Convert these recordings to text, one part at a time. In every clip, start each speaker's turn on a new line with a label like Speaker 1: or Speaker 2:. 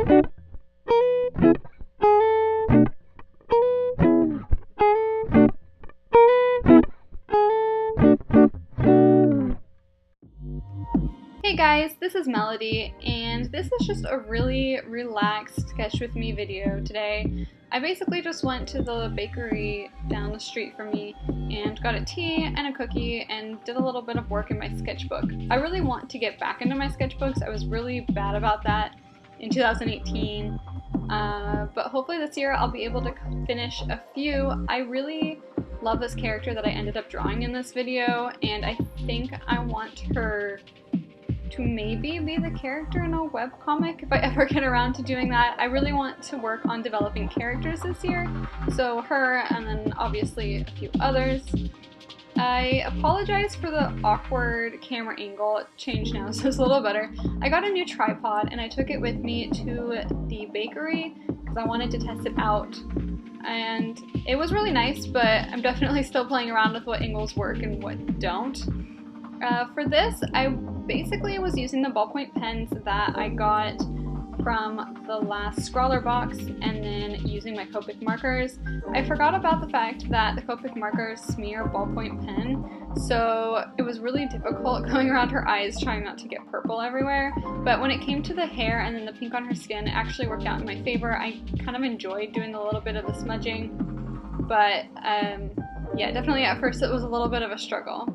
Speaker 1: Hey guys, this is Melody, and this is just a really relaxed sketch with me video today. I basically just went to the bakery down the street from me and got a tea and a cookie and did a little bit of work in my sketchbook. I really want to get back into my sketchbooks. I was really bad about that in 2018, but hopefully this year I'll be able to finish a few. I really love this character that I ended up drawing in this video, and I think I want her to maybe be the character in a webcomic if I ever get around to doing that. I really want to work on developing characters this year, so her and then obviously a few others. I apologize for the awkward camera angle. It changed now, so it's a little better. I got a new tripod and I took it with me to the bakery because I wanted to test it out. And it was really nice, but I'm definitely still playing around with what angles work and what don't. For this, I basically was using the ballpoint pens that I got from the last Scrawler box and then using my Copic markers. I forgot about the fact that the Copic markers smear ballpoint pen, so it was really difficult going around her eyes trying not to get purple everywhere. But when it came to the hair and then the pink on her skin, it actually worked out in my favor. I kind of enjoyed doing a little bit of the smudging, but yeah, definitely at first it was a little bit of a struggle.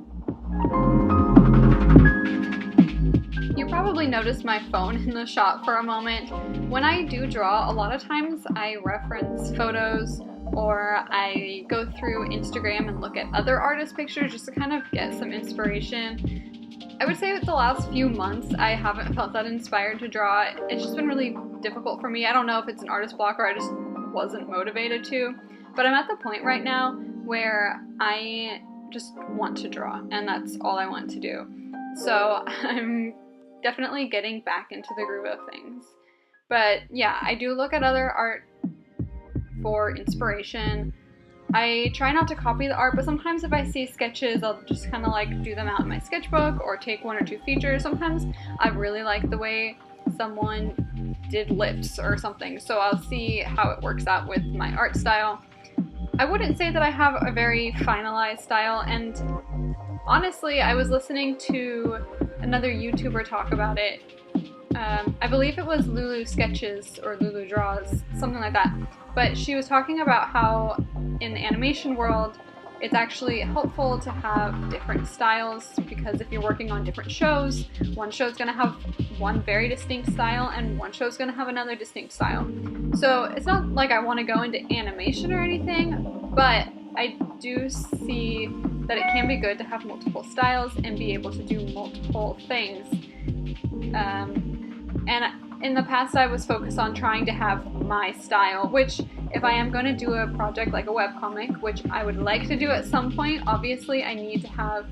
Speaker 1: You probably noticed my phone in the shot for a moment. When I do draw, a lot of times I reference photos or I go through Instagram and look at other artists' pictures just to kind of get some inspiration. I would say that the last few months I haven't felt that inspired to draw. It's just been really difficult for me. I don't know if it's an artist block or I just wasn't motivated to, but I'm at the point right now where I just want to draw and that's all I want to do. So I'm definitely getting back into the groove of things. But yeah, I do look at other art for inspiration. I try not to copy the art, but sometimes if I see sketches, I'll just kind of like do them out in my sketchbook or take one or two features. Sometimes I really like the way someone did lips or something, so I'll see how it works out with my art style. I wouldn't say that I have a very finalized style, and honestly, I was listening to another YouTuber talk about it. I believe it was Lulu Sketches or Lulu Draws, something like that. But she was talking about how in the animation world, it's actually helpful to have different styles because if you're working on different shows, one show's going to have one very distinct style and one show's going to have another distinct style. So it's not like I want to go into animation or anything, but I do see that it can be good to have multiple styles and be able to do multiple things. And in the past I was focused on trying to have my style, which if I am going to do a project like a webcomic, which I would like to do at some point, obviously I need to have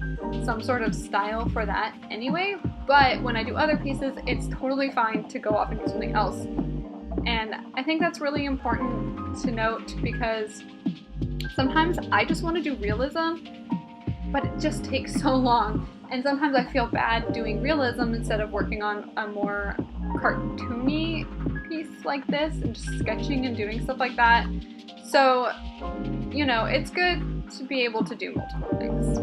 Speaker 1: some sort of style for that anyway, but when I do other pieces, it's totally fine to go off and do something else. And I think that's really important to note because sometimes I just want to do realism, but it just takes so long. And sometimes I feel bad doing realism instead of working on a more cartoony piece like this and just sketching and doing stuff like that. So, you know, it's good to be able to do multiple things.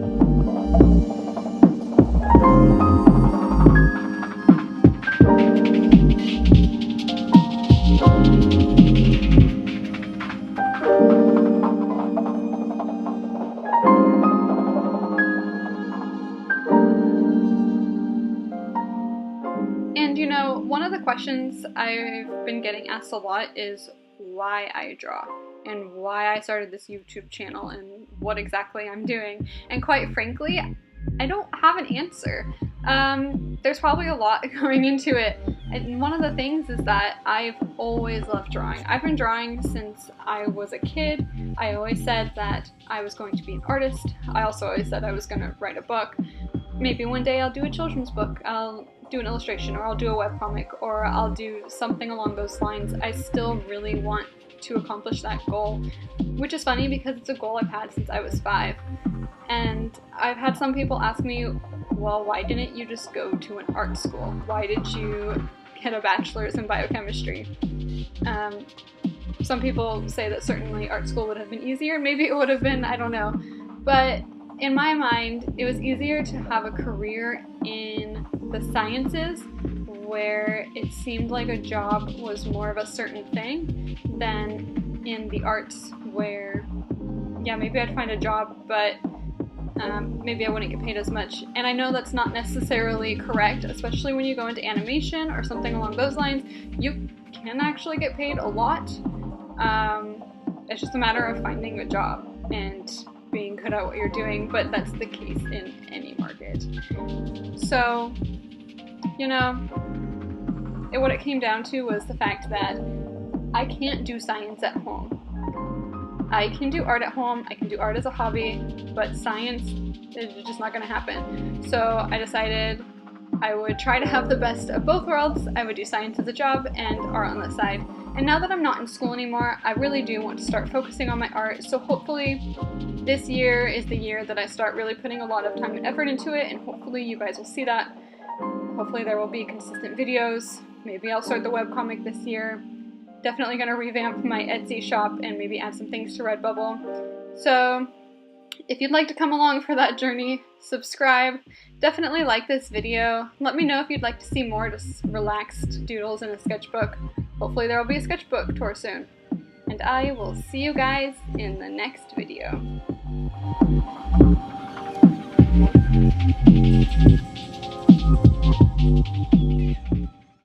Speaker 1: And you know, one of the questions I've been getting asked a lot is why I draw and why I started this YouTube channel and what exactly I'm doing. And quite frankly, I don't have an answer. There's probably a lot going into it. And one of the things is that I've always loved drawing. I've been drawing since I was a kid. I always said that I was going to be an artist. I also always said I was going to write a book. Maybe one day I'll do a children's book. I'll do an illustration, or I'll do a webcomic, or I'll do something along those lines. I still really want to accomplish that goal, which is funny because it's a goal I've had since I was 5. And I've had some people ask me, well, why didn't you just go to an art school? Why did you get a bachelor's in biochemistry. Some people say that certainly art school would have been easier. Maybe it would have been, I don't know. But in my mind, it was easier to have a career in the sciences where it seemed like a job was more of a certain thing than in the arts where, yeah, maybe I'd find a job, but maybe I wouldn't get paid as much. And I know that's not necessarily correct, especially when you go into animation or something along those lines. You can actually get paid a lot. It's just a matter of finding a job and being good at what you're doing, but that's the case in any market. So, you know, what it came down to was the fact that I can't do science at home. I can do art at home, I can do art as a hobby, but science is just not going to happen. So I decided I would try to have the best of both worlds. I would do science as a job and art on the side. And now that I'm not in school anymore, I really do want to start focusing on my art. So hopefully this year is the year that I start really putting a lot of time and effort into it, and hopefully you guys will see that. Hopefully there will be consistent videos. Maybe I'll start the webcomic this year. Definitely going to revamp my Etsy shop and maybe add some things to Redbubble. So if you'd like to come along for that journey, subscribe. Definitely like this video. Let me know if you'd like to see more just relaxed doodles in a sketchbook. Hopefully there will be a sketchbook tour soon. And I will see you guys in the next video.